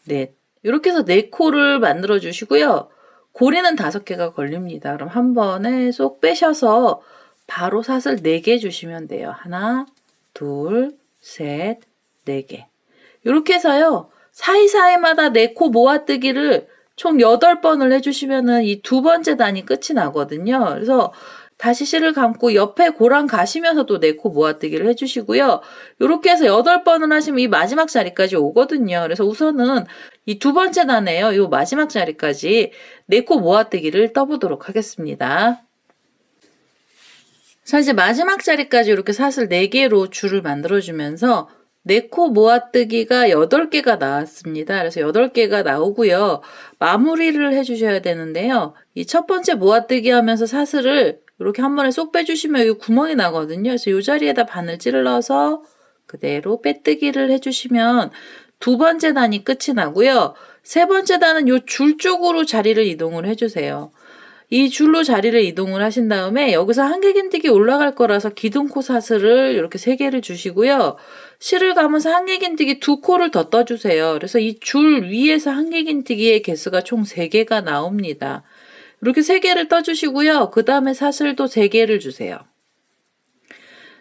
넷. 이렇게 해서 4코를 만들어 주시고요. 고리는 5개가 걸립니다. 그럼 한 번에 쏙 빼셔서 바로 사슬 4개 주시면 돼요. 하나, 둘, 셋, 4개. 이렇게 해서요. 사이사이마다 4코 모아뜨기를 총 8번을 해주시면은 이 두 번째 단이 끝이 나거든요. 그래서 다시 실을 감고 옆에 고랑 가시면서 또 4코 모아뜨기를 해주시고요. 이렇게 해서 8번을 하시면 이 마지막 자리까지 오거든요. 그래서 우선은 이 두 번째 단에요. 이 마지막 자리까지 4코 모아뜨기를 떠보도록 하겠습니다. 자, 이제 마지막 자리까지 이렇게 사슬 4개로 줄을 만들어주면서 4코 모아뜨기가 8개가 나왔습니다. 그래서 8개가 나오고요. 마무리를 해주셔야 되는데요. 이 첫 번째 모아뜨기 하면서 사슬을 이렇게 한 번에 쏙 빼주시면 여기 구멍이 나거든요. 그래서 이 자리에다 바늘 찔러서 그대로 빼뜨기를 해주시면 두 번째 단이 끝이 나고요. 세 번째 단은 이 줄 쪽으로 자리를 이동을 해주세요. 이 줄로 자리를 이동을 하신 다음에 여기서 한길긴뜨기 올라갈 거라서 기둥코 사슬을 이렇게 3개를 주시고요. 실을 감아서 한길긴뜨기 2코를 더 떠주세요. 그래서 이 줄 위에서 한길긴뜨기의 개수가 총 3개가 나옵니다. 이렇게 3개를 떠주시고요. 그 다음에 사슬도 3개를 주세요.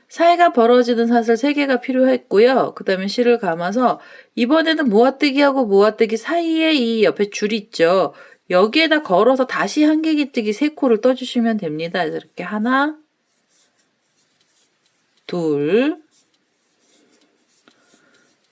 사이가 벌어지는 사슬 3개가 필요했고요. 그 다음에 실을 감아서 이번에는 모아뜨기하고 모아뜨기 사이에 이 옆에 줄 있죠. 여기에다 걸어서 다시 한개기뜨기 3코를 떠주시면 됩니다. 이렇게 하나, 둘,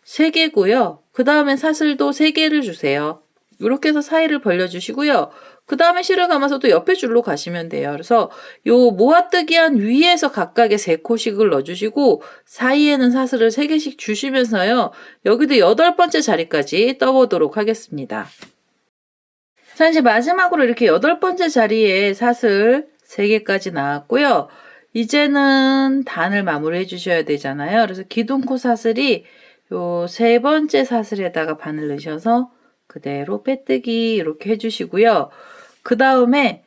3개고요. 그 다음에 사슬도 3개를 주세요. 이렇게 해서 사이를 벌려주시고요. 그 다음에 실을 감아서 또 옆에 줄로 가시면 돼요. 그래서 요 모아뜨기한 위에서 각각의 3코씩을 넣어주시고 사이에는 사슬을 3개씩 주시면서요. 여기도 8번째 자리까지 떠보도록 하겠습니다. 자, 이제 마지막으로 이렇게 8번째 자리에 사슬 3개까지 나왔고요. 이제는 단을 마무리해 주셔야 되잖아요. 그래서 기둥코 사슬이 요 3번째 사슬에다가 바늘 넣으셔서 그대로 빼뜨기 이렇게 해주시고요. 그 다음에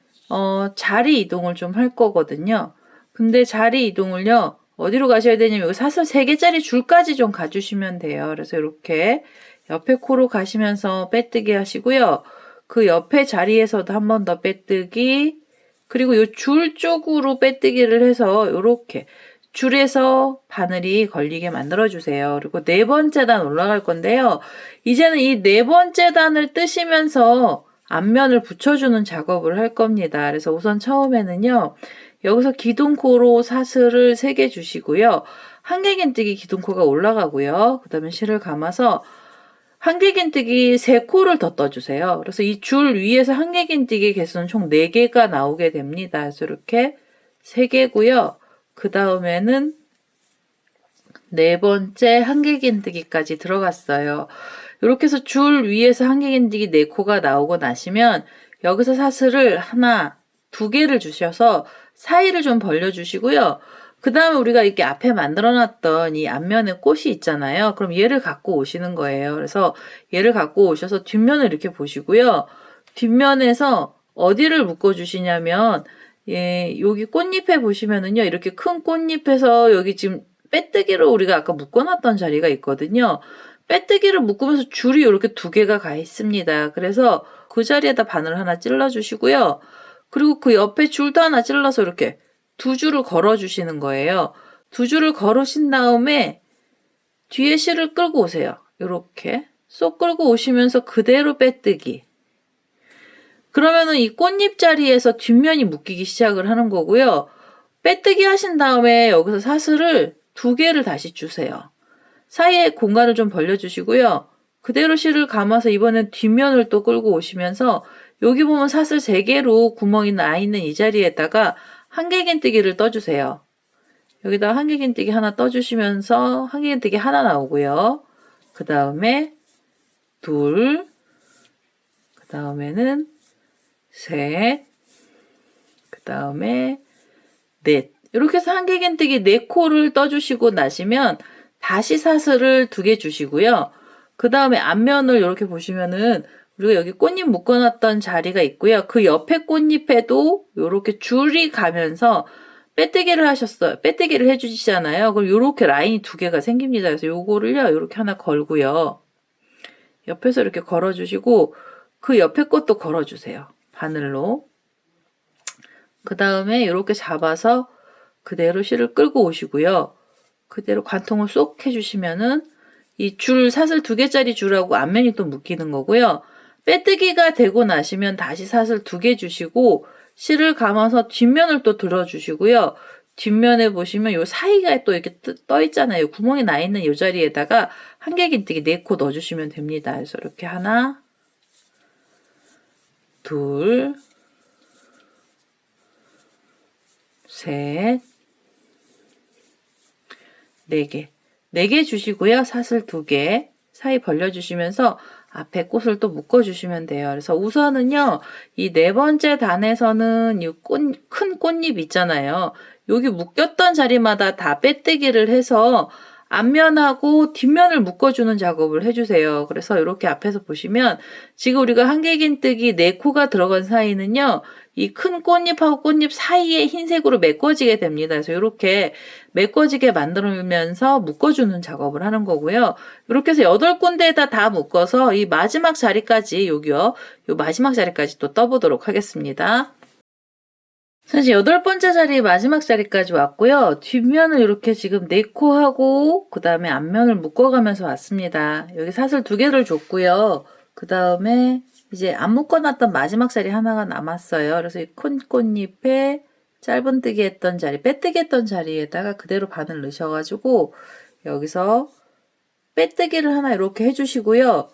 자리 이동을 좀 할 거거든요. 근데 자리 이동을요. 어디로 가셔야 되냐면 여기 사슬 3개짜리 줄까지 좀 가주시면 돼요. 그래서 이렇게 옆에 코로 가시면서 빼뜨기 하시고요. 그 옆에 자리에서도 한 번 더 빼뜨기, 그리고 이 줄 쪽으로 빼뜨기를 해서 이렇게 줄에서 바늘이 걸리게 만들어주세요. 그리고 4번째 단 올라갈 건데요. 이제는 이 4번째 단을 뜨시면서 앞면을 붙여주는 작업을 할 겁니다. 그래서 우선 처음에는요. 여기서 기둥코로 사슬을 3개 주시고요. 한길긴뜨기 기둥코가 올라가고요. 그 다음에 실을 감아서 한길긴뜨기 3코를 더 떠주세요. 그래서 이 줄 위에서 한길긴뜨기 개수는 총 4개가 나오게 됩니다. 그래서 이렇게 3개고요. 그 다음에는 4번째 한길긴뜨기까지 들어갔어요. 이렇게 해서 줄 위에서 한길긴뜨기 4코가 나오고 나시면 여기서 사슬을 하나, 2개를 주셔서 사이를 좀 벌려주시고요. 그 다음에 우리가 이렇게 앞에 만들어놨던 이 앞면에 꽃이 있잖아요. 그럼 얘를 갖고 오시는 거예요. 그래서 얘를 갖고 오셔서 뒷면을 이렇게 보시고요. 뒷면에서 어디를 묶어주시냐면 여기 꽃잎에 보시면은요. 이렇게 큰 꽃잎에서 여기 지금 빼뜨기로 우리가 아까 묶어놨던 자리가 있거든요. 빼뜨기를 묶으면서 줄이 이렇게 2개가 가 있습니다. 그래서 그 자리에다 바늘 하나 찔러주시고요. 그리고 그 옆에 줄도 하나 찔러서 이렇게 2줄을 걸어주시는 거예요. 2줄을 걸으신 다음에 뒤에 실을 끌고 오세요. 이렇게 쏙 끌고 오시면서 그대로 빼뜨기. 그러면은 이 꽃잎 자리에서 뒷면이 묶이기 시작을 하는 거고요. 빼뜨기 하신 다음에 여기서 사슬을 2개를 다시 주세요. 사이에 공간을 좀 벌려주시고요. 그대로 실을 감아서 이번엔 뒷면을 또 끌고 오시면서 여기 보면 사슬 3개로 구멍이 나 있는 이 자리에다가 한길긴뜨기를 떠주세요. 여기다 한길긴뜨기 하나 떠주시면서 한길긴뜨기 하나 나오고요. 그 다음에 2, 그 다음에는 3, 그 다음에 4. 이렇게 해서 한길긴뜨기 4코를 떠주시고 나시면 다시 사슬을 2개 주시고요. 그 다음에 앞면을 이렇게 보시면은 우리가 여기 꽃잎 묶어놨던 자리가 있고요. 그 옆에 꽃잎에도 이렇게 줄이 가면서 빼뜨기를 하셨어요. 빼뜨기를 해주시잖아요. 그럼 이렇게 라인이 2개가 생깁니다. 그래서 요거를요, 이렇게 하나 걸고요. 옆에서 이렇게 걸어주시고 그 옆에 것도 걸어주세요. 바늘로. 그 다음에 이렇게 잡아서 그대로 실을 끌고 오시고요. 그대로 관통을 쏙 해주시면은 이 줄 사슬 2개짜리 줄하고 앞면이 또 묶이는 거고요. 빼뜨기가 되고 나시면 다시 사슬 2개 주시고 실을 감아서 뒷면을 또 들어주시고요. 뒷면에 보시면 요 사이가 또 이렇게 떠 있잖아요. 구멍이 나 있는 이 자리에다가 한길긴뜨기 4코 넣어주시면 됩니다. 그래서 이렇게 하나, 둘, 셋, 4개. 4개 주시고요. 사슬 2개 사이 벌려주시면서 앞에 꽃을 또 묶어주시면 돼요. 그래서 우선은요, 이 4번째 단에서는 큰 꽃잎 있잖아요. 여기 묶였던 자리마다 다 빼뜨기를 해서 앞면하고 뒷면을 묶어주는 작업을 해주세요. 그래서 이렇게 앞에서 보시면 지금 우리가 한길긴뜨기 4코가 들어간 사이는요, 이 큰 꽃잎하고 꽃잎 사이에 흰색으로 메꿔지게 됩니다. 그래서 이렇게 메꿔지게 만들면서 묶어주는 작업을 하는 거고요. 이렇게 해서 8군데에다 다 묶어서 이 마지막 자리까지, 여기요. 요 마지막 자리까지 또 떠보도록 하겠습니다. 사실 8번째 자리 마지막 자리까지 왔고요. 뒷면을 이렇게 지금 4코 하고 그 다음에 앞면을 묶어가면서 왔습니다. 여기 사슬 2개를 줬고요. 그 다음에 이제 안 묶어놨던 마지막 자리 하나가 남았어요. 그래서 이 꽃잎에 짧은뜨기 했던 자리, 빼뜨기 했던 자리에다가 그대로 바늘 넣으셔가지고 여기서 빼뜨기를 하나 이렇게 해주시고요.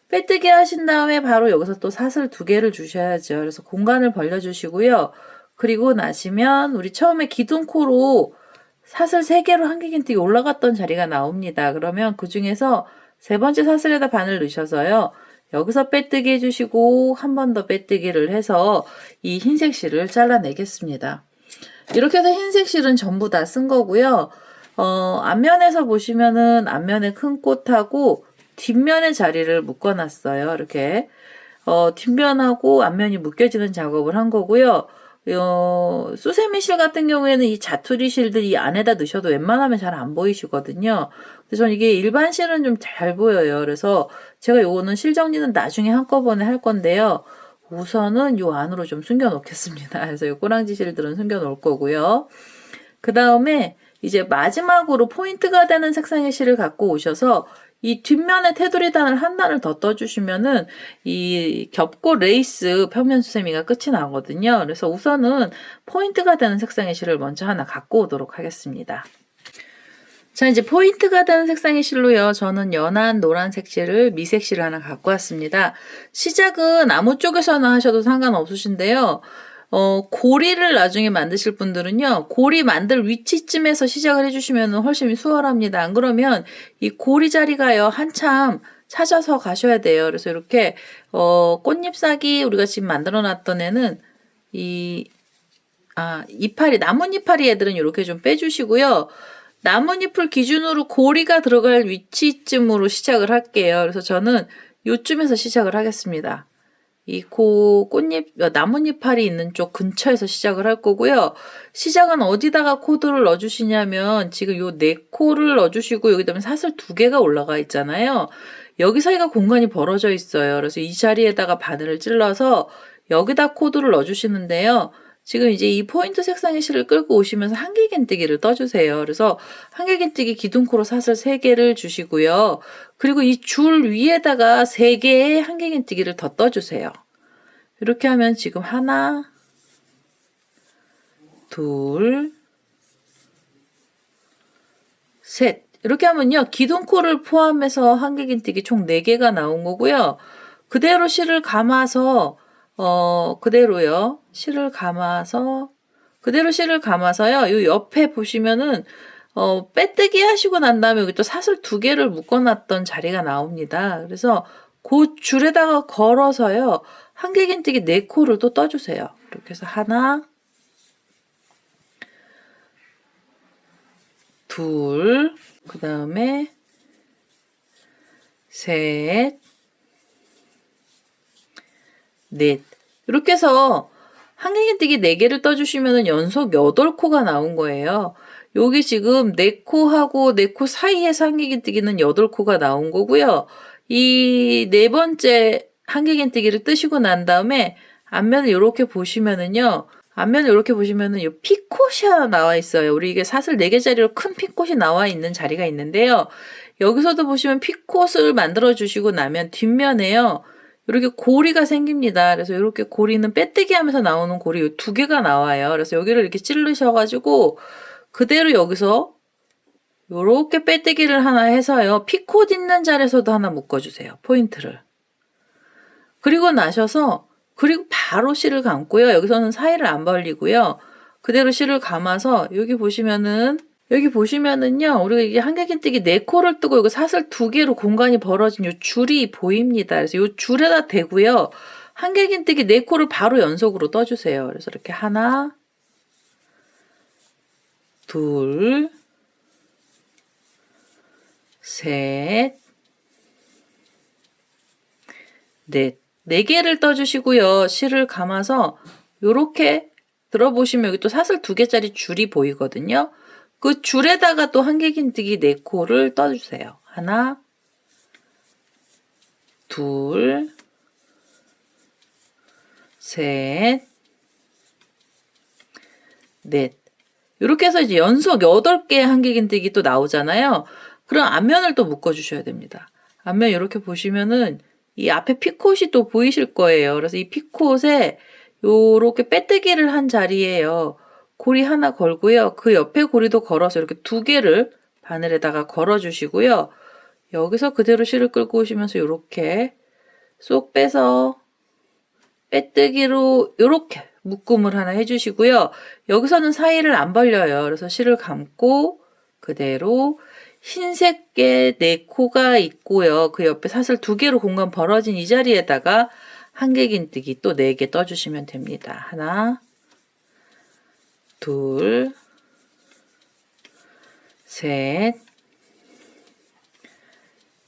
빼뜨기 하신 다음에 바로 여기서 또 사슬 2개를 주셔야죠. 그래서 공간을 벌려주시고요. 그리고 나시면 우리 처음에 기둥코로 사슬 3개로 한길긴뜨기 올라갔던 자리가 나옵니다. 그러면 그 중에서 3번째 사슬에다 바늘 넣으셔서요. 여기서 빼뜨기 해주시고 한 번 더 빼뜨기를 해서 이 흰색 실을 잘라내겠습니다. 이렇게 해서 흰색 실은 전부 다 쓴 거고요. 앞면에서 보시면은 앞면에 큰 꽃하고 뒷면의 자리를 묶어놨어요. 이렇게 뒷면하고 앞면이 묶여지는 작업을 한 거고요. 수세미 실 같은 경우에는 이 자투리 실들 이 안에다 넣으셔도 웬만하면 잘 안 보이시거든요. 그래서 저는 이게 일반 실은 좀 잘 보여요. 그래서 제가 요거는 실 정리는 나중에 한꺼번에 할 건데요. 우선은 요 안으로 좀 숨겨 놓겠습니다. 그래서 요 꼬랑지 실들은 숨겨 놓을 거고요. 그 다음에 이제 마지막으로 포인트가 되는 색상의 실을 갖고 오셔서 이 뒷면에 테두리 단을 한 단을 더 떠주시면은 이 겹고 레이스 평면 수세미가 끝이 나거든요. 그래서 우선은 포인트가 되는 색상의 실을 먼저 하나 갖고 오도록 하겠습니다. 자, 이제 포인트가 되는 색상의 실로요. 저는 연한 노란색 실을 미색 실을 하나 갖고 왔습니다. 시작은 아무 쪽에서나 하셔도 상관없으신데요. 고리를 나중에 만드실 분들은요, 고리 만들 위치쯤에서 시작을 해주시면 훨씬 수월합니다. 안 그러면 이 고리 자리가요, 한참 찾아서 가셔야 돼요. 그래서 이렇게, 꽃잎사기 우리가 지금 만들어 놨던 애는 이파리, 나뭇잎파리 애들은 이렇게 좀 빼주시고요. 나뭇잎을 기준으로 고리가 들어갈 위치쯤으로 시작을 할게요. 그래서 저는 요쯤에서 시작을 하겠습니다. 이 꽃잎, 나뭇잎알이 있는 쪽 근처에서 시작을 할 거고요. 시작은 어디다가 코드를 넣어주시냐면 지금 요 4코를 넣어주시고 여기 다음에 사슬 2개가 올라가 있잖아요. 여기 사이가 공간이 벌어져 있어요. 그래서 이 자리에다가 바늘을 찔러서 여기다 코드를 넣어주시는데요. 지금 이제 이 포인트 색상의 실을 끌고 오시면서 한길긴뜨기를 떠주세요. 그래서 한길긴뜨기 기둥코로 사슬 3개를 주시고요. 그리고 이 줄 위에다가 3개의 한길긴뜨기를 더 떠주세요. 이렇게 하면 지금 하나, 둘, 셋. 이렇게 하면요. 기둥코를 포함해서 한길긴뜨기 총 4개가 나온 거고요. 그대로 실을 감아서 그대로요. 그대로 실을 감아서요. 요 옆에 보시면은 빼뜨기 하시고 난 다음에 여기 또 사슬 2개를 묶어놨던 자리가 나옵니다. 그래서 그 줄에다가 걸어서요. 한길긴뜨기 4코를 또 떠주세요. 이렇게 해서 하나, 둘, 그 다음에 셋, 넷. 이렇게 해서 한길긴뜨기 4개를 떠주시면 연속 8코가 나온 거예요. 여기 지금 4코하고 4코 사이에서 한길긴뜨기는 8코가 나온 거고요. 이 4번째 한길긴뜨기를 뜨시고 난 다음에 앞면을 이렇게 보시면은요. 앞면을 이렇게 보시면은 이 피콧이 하나 나와 있어요. 우리 이게 사슬 4개짜리로 큰 피콧이 나와 있는 자리가 있는데요. 여기서도 보시면 피콧을 만들어 주시고 나면 뒷면에요. 이렇게 고리가 생깁니다. 그래서 이렇게 고리는 빼뜨기 하면서 나오는 고리 2개가 나와요. 그래서 여기를 이렇게 찌르셔가지고 그대로 여기서 이렇게 빼뜨기를 하나 해서요. 피콧 있는 자리에서도 하나 묶어주세요. 포인트를. 그리고 나셔서 그리고 바로 실을 감고요. 여기서는 사이를 안 벌리고요. 그대로 실을 감아서 여기 보시면은요, 우리가 이게 한길긴뜨기 4코를 뜨고 여기 사슬 2개로 공간이 벌어진 요 줄이 보입니다. 그래서 요 줄에다 대고요. 한길긴뜨기 4코를 바로 연속으로 떠주세요. 그래서 이렇게 하나, 둘, 셋, 넷. 4개를 떠주시고요. 실을 감아서 요렇게 들어보시면 여기 또 사슬 2개짜리 줄이 보이거든요. 그 줄에다가 또 한길긴뜨기 4코를 떠주세요. 하나, 둘, 셋, 넷. 이렇게 해서 이제 연속 8개의 한길긴뜨기 또 나오잖아요. 그럼 앞면을 또 묶어주셔야 됩니다. 앞면 이렇게 보시면은 이 앞에 피콧이 또 보이실 거예요. 그래서 이 피콧에 요렇게 빼뜨기를 한 자리에요. 고리 하나 걸고요. 그 옆에 고리도 걸어서 이렇게 2개를 바늘에다가 걸어주시고요. 여기서 그대로 실을 끌고 오시면서 이렇게 쏙 빼서 빼뜨기로 이렇게 묶음을 하나 해주시고요. 여기서는 사이를 안 벌려요. 그래서 실을 감고 그대로 흰색의 4코가 있고요. 그 옆에 사슬 2개로 공간 벌어진 이 자리에다가 한길긴뜨기 또 4개 떠주시면 됩니다. 하나, 둘, 셋,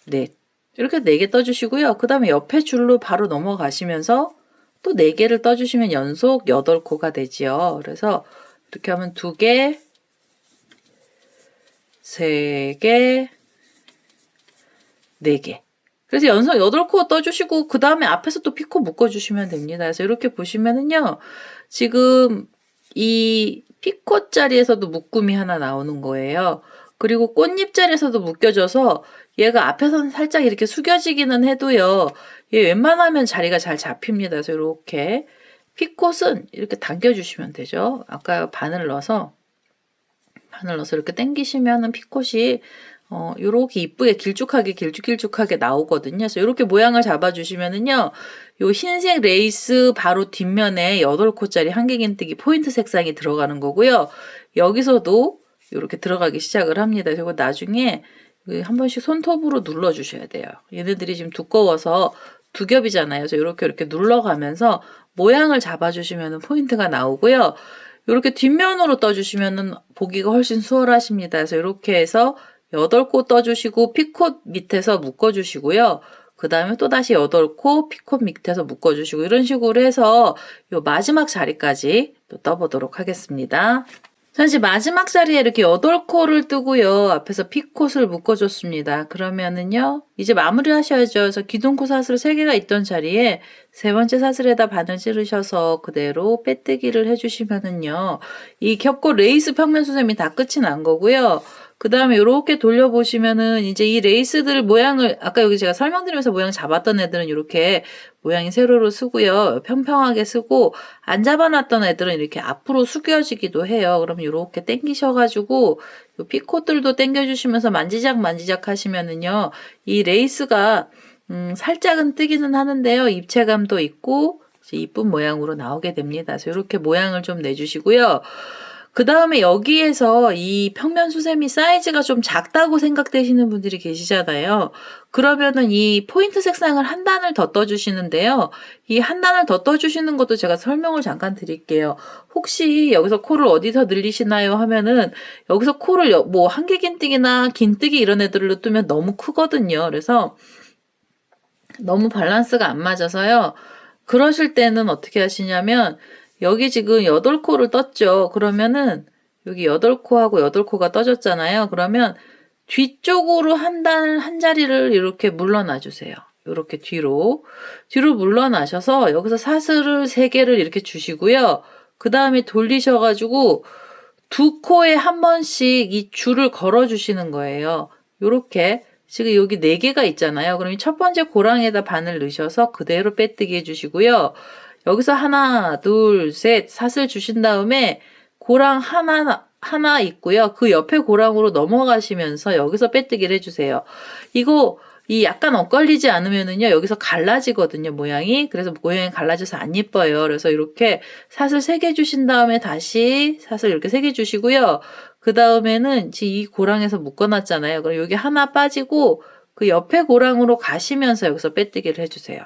넷. 이렇게 4개 떠주시고요. 그 다음에 옆에 줄로 바로 넘어가시면서 또 4개를 떠주시면 연속 8코가 되지요. 그래서 이렇게 하면 2개, 3개, 4개. 그래서 연속 8코 떠주시고 그 다음에 앞에서 또 피코 묶어주시면 됩니다. 그래서 이렇게 보시면은요. 지금 이 피코 자리에서도 묶음이 하나 나오는 거예요. 그리고 꽃잎 자리에서도 묶여져서 얘가 앞에서는 살짝 이렇게 숙여지기는 해도요. 얘 웬만하면 자리가 잘 잡힙니다. 그래서 이렇게 피콧은 이렇게 당겨주시면 되죠. 아까 바늘 넣어서 이렇게 당기시면은 피콧이 요렇게 이쁘게 길쭉하게 나오거든요. 그래서 이렇게 모양을 잡아주시면은요, 요 흰색 레이스 바로 뒷면에 8코짜리 한길긴뜨기 포인트 색상이 들어가는 거고요. 여기서도 이렇게 들어가기 시작을 합니다. 그리고 나중에 한 번씩 손톱으로 눌러주셔야 돼요. 얘네들이 지금 두꺼워서 2겹이잖아요. 그래서 이렇게 눌러가면서 모양을 잡아주시면 포인트가 나오고요. 이렇게 뒷면으로 떠주시면 보기가 훨씬 수월하십니다. 그래서 이렇게 해서 8코 떠주시고 피콧 밑에서 묶어주시고요. 그 다음에 또 다시 8코 피콧 밑에서 묶어주시고 이런 식으로 해서 요 마지막 자리까지 또 떠보도록 하겠습니다. 자, 이제 마지막 자리에 이렇게 8코를 뜨고요. 앞에서 피콧을 묶어줬습니다. 그러면은요, 이제 마무리 하셔야죠. 그래서 기둥코 사슬 3개가 있던 자리에 3번째 사슬에다 바늘 찌르셔서 그대로 빼뜨기를 해주시면은요, 이 겹고 레이스 평면 수셈이 다 끝이 난 거고요. 그 다음에 이렇게 돌려보시면은 이제 이 레이스들 모양을 아까 여기 제가 설명드리면서 모양 잡았던 애들은 이렇게 모양이 세로로 쓰고요. 평평하게 쓰고 안 잡아놨던 애들은 이렇게 앞으로 숙여지기도 해요. 그럼 이렇게 당기셔가지고 요 피콧들도 당겨주시면서 만지작 하시면은요. 이 레이스가 살짝은 뜨기는 하는데요. 입체감도 있고 이쁜 모양으로 나오게 됩니다. 그래서 이렇게 모양을 좀 내주시고요. 그 다음에 여기에서 이 평면 수세미 사이즈가 좀 작다고 생각되시는 분들이 계시잖아요. 그러면은 이 포인트 색상을 한 단을 더 떠주시는데요. 이 한 단을 더 떠주시는 것도 제가 설명을 잠깐 드릴게요. 혹시 여기서 코를 어디서 늘리시나요 하면은 여기서 코를 뭐 한길긴뜨기나 긴뜨기 이런 애들로 뜨면 너무 크거든요. 그래서 너무 밸런스가 안 맞아서요. 그러실 때는 어떻게 하시냐면 여기 지금 8코를 떴죠. 그러면은 여기 8코하고 8코가 떠졌잖아요. 그러면 뒤쪽으로 한 자리를 이렇게 물러놔 주세요. 이렇게 뒤로 물러나셔서 여기서 사슬을 3개를 이렇게 주시고요. 그 다음에 돌리셔가지고 2코에 한 번씩 이 줄을 걸어 주시는 거예요. 이렇게 지금 여기 4개가 있잖아요. 그럼 첫 번째 고랑에다 바늘 넣으셔서 그대로 빼뜨기 해주시고요. 여기서 하나, 둘, 셋 사슬 주신 다음에 고랑 하나 있고요. 그 옆에 고랑으로 넘어가시면서 여기서 빼뜨기를 해주세요. 이거 약간 엇갈리지 않으면은요, 여기서 갈라지거든요, 모양이. 그래서 모양이 갈라져서 안 예뻐요. 그래서 이렇게 사슬 3개 주신 다음에 다시 사슬 이렇게 3개 주시고요. 그 다음에는 지금 이 고랑에서 묶어놨잖아요. 그럼 여기 하나 빠지고 그 옆에 고랑으로 가시면서 여기서 빼뜨기를 해주세요.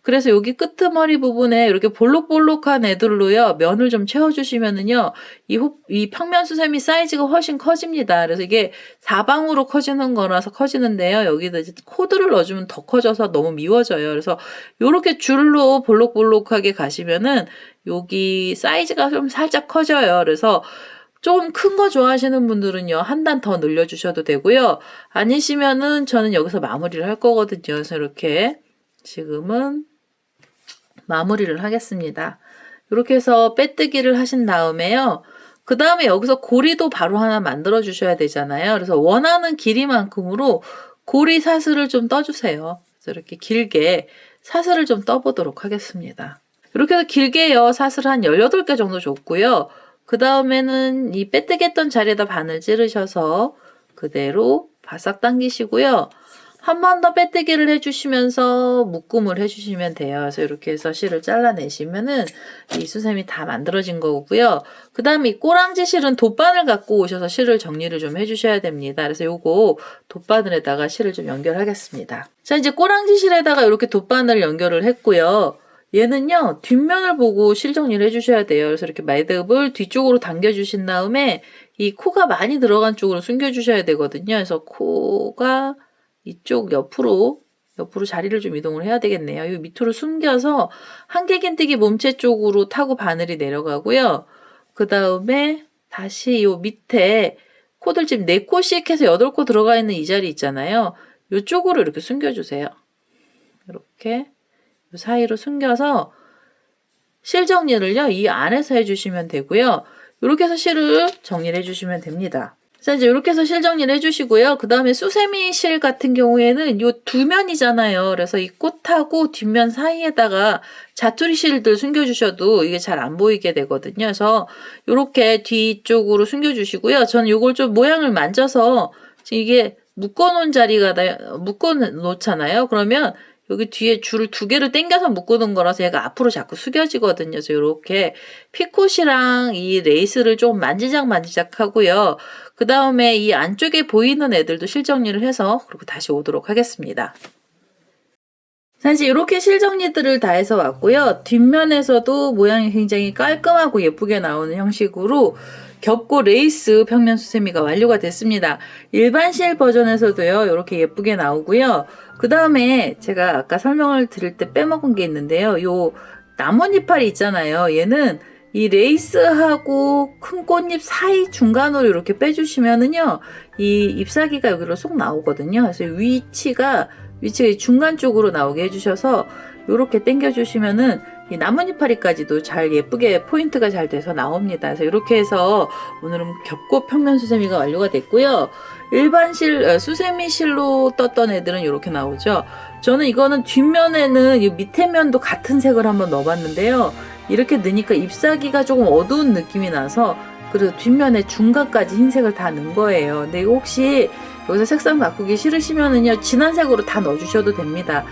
그래서 여기 끄트머리 부분에 이렇게 볼록볼록한 애들로요, 면을 좀 채워주시면은요, 이 평면 수세미 사이즈가 훨씬 커집니다. 그래서 이게 사방으로 커지는 거라서 커지는데요, 여기다 이제 코드를 넣어주면 더 커져서 너무 미워져요. 그래서 요렇게 줄로 볼록볼록하게 가시면은 여기 사이즈가 좀 살짝 커져요. 그래서 좀 큰 거 좋아하시는 분들은요, 한 단 더 늘려주셔도 되고요. 아니시면은 저는 여기서 마무리를 할 거거든요. 그래서 이렇게 지금은 마무리를 하겠습니다. 이렇게 해서 빼뜨기를 하신 다음에요. 그 다음에 여기서 고리도 바로 하나 만들어 주셔야 되잖아요. 그래서 원하는 길이만큼으로 고리 사슬을 좀 떠주세요. 그래서 이렇게 길게 사슬을 좀 떠보도록 하겠습니다. 이렇게 해서 길게요. 사슬 한 18개 정도 줬고요. 그 다음에는 이 빼뜨기 했던 자리에다 바늘 찌르셔서 그대로 바싹 당기시고요. 한 번 더 빼뜨기를 해주시면서 묶음을 해주시면 돼요. 그래서 이렇게 해서 실을 잘라내시면은 이 수세미 다 만들어진 거고요. 그 다음에 이 꼬랑지 실은 돗바늘 갖고 오셔서 실을 정리를 좀 해주셔야 됩니다. 그래서 요거 돗바늘에다가 실을 좀 연결하겠습니다. 자, 이제 꼬랑지 실에다가 이렇게 돗바늘 연결을 했고요. 얘는요, 뒷면을 보고 실 정리를 해주셔야 돼요. 그래서 이렇게 매듭을 뒤쪽으로 당겨주신 다음에 이 코가 많이 들어간 쪽으로 숨겨주셔야 되거든요. 그래서 코가 이쪽 옆으로 자리를 좀 이동을 해야 되겠네요. 이 밑으로 숨겨서 한길긴뜨기 몸체 쪽으로 타고 바늘이 내려가고요. 그 다음에 다시 이 밑에 코들 지금 4코씩 해서 8코 들어가 있는 이 자리 있잖아요. 이쪽으로 이렇게 숨겨주세요. 이렇게 이 사이로 숨겨서 실 정리를요, 이 안에서 해주시면 되고요. 이렇게 해서 실을 정리를 해주시면 됩니다. 자, 이제 이렇게 해서 실 정리를 해주시고요. 그 다음에 수세미 실 같은 경우에는 요 두 면이잖아요. 그래서 이 꽃하고 뒷면 사이에다가 자투리 실들 숨겨주셔도 이게 잘 안 보이게 되거든요. 그래서 이렇게 뒤쪽으로 숨겨주시고요. 저는 요걸 좀 모양을 만져서 지금 이게 묶어놓은 자리가 묶어놓잖아요. 그러면 여기 뒤에 줄을 2개를 당겨서 묶어놓은 거라서 얘가 앞으로 자꾸 숙여지거든요. 그래서 이렇게 피콧이랑 이 레이스를 좀 만지작 하고요. 그 다음에 이 안쪽에 보이는 애들도 실 정리를 해서 그리고 다시 오도록 하겠습니다. 사실 이렇게 실 정리들을 다 해서 왔고요. 뒷면에서도 모양이 굉장히 깔끔하고 예쁘게 나오는 형식으로 겹고 레이스 평면 수세미가 완료가 됐습니다. 일반 실 버전에서도요, 이렇게 예쁘게 나오고요. 그 다음에 제가 아까 설명을 드릴 때 빼먹은 게 있는데요. 요 나뭇잎알이 있잖아요. 얘는 이 레이스하고 큰 꽃잎 사이 중간으로 이렇게 빼주시면은요, 이 잎사귀가 여기로 쏙 나오거든요. 그래서 위치가 중간 쪽으로 나오게 해주셔서 이렇게 당겨주시면은 이 나뭇잎파리까지도 잘 예쁘게 포인트가 잘 돼서 나옵니다. 그래서 이렇게 해서 오늘은 겹꽃 평면 수세미가 완료가 됐고요. 일반 수세미 실로 떴던 애들은 이렇게 나오죠. 저는 이거는 뒷면에는 이 밑에 면도 같은 색을 한번 넣어봤는데요. 이렇게 넣으니까 잎사귀가 조금 어두운 느낌이 나서 그리고 뒷면에 중간까지 흰색을 다 넣은 거예요. 근데 이거 혹시 여기서 색상 바꾸기 싫으시면은요, 진한 색으로 다 넣어주셔도 됩니다.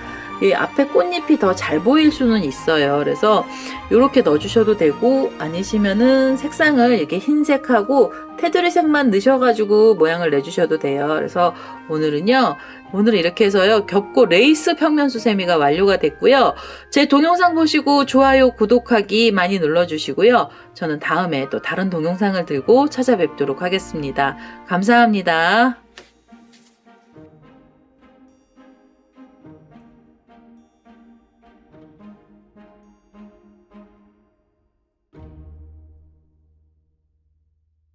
이 앞에 꽃잎이 더 잘 보일 수는 있어요. 그래서 이렇게 넣어주셔도 되고, 아니시면은 색상을 이렇게 흰색하고 테두리색만 넣으셔가지고 모양을 내주셔도 돼요. 그래서 오늘은 이렇게 해서요, 겹고 레이스 평면 수세미가 완료가 됐고요. 제 동영상 보시고 좋아요, 구독하기 많이 눌러주시고요. 저는 다음에 또 다른 동영상을 들고 찾아뵙도록 하겠습니다. 감사합니다.